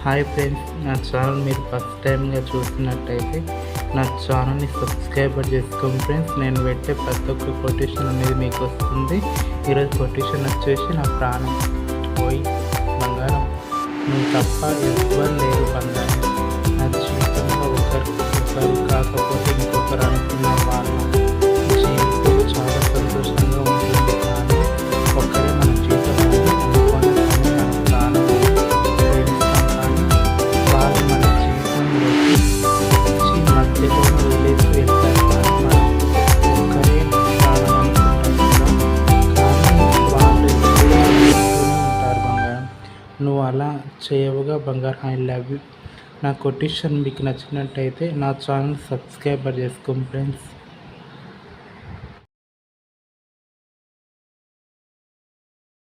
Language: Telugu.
హాయ్ ఫ్రెండ్స్, నా ఛానల్ మీరు ఫస్ట్ టైంగా చూసినట్టయితే నా ఛానల్ని సబ్స్క్రైబర్ చేసుకోండి ఫ్రెండ్స్. నేను పెట్టే ప్రతి ఒక్క కొటేషన్ అనేది మీకు వస్తుంది. ఈరోజు కొటేషన్ వచ్చేసి, నా ప్రాణం పోయి బంగారం, నువ్వు తప్ప ఎవ్వరు లేరు బంగారం. నా జీవితంలో ఒకరు కాకపోతే ఇంకొకరు అనుకున్న వాళ్ళ జీవితం చాలా సంతోషంగా ఉంటుంది. కానీ ఒక్కరే మన జీవితంలో అనుకోని మన ప్రాణం ప్రేమిస్తాం. కానీ వాళ్ళు మన జీవితంలోకి వచ్చి మధ్యలో వదిలేసి వెళ్తారు. కానీ మనం ఒక్కరే ప్రాణం అనుకుంటాం కదా. కానీ వాళ్ళు ఎప్పుడూ ఉంటారు బంగారం. నువ్వు అలా చేయవుగా బంగారం. I love you. నా కొటేషన్ మీకు నచ్చినట్టయితే నా ఛానల్ సబ్స్క్రైబర్ చేసుకోండి ఫ్రెండ్స్.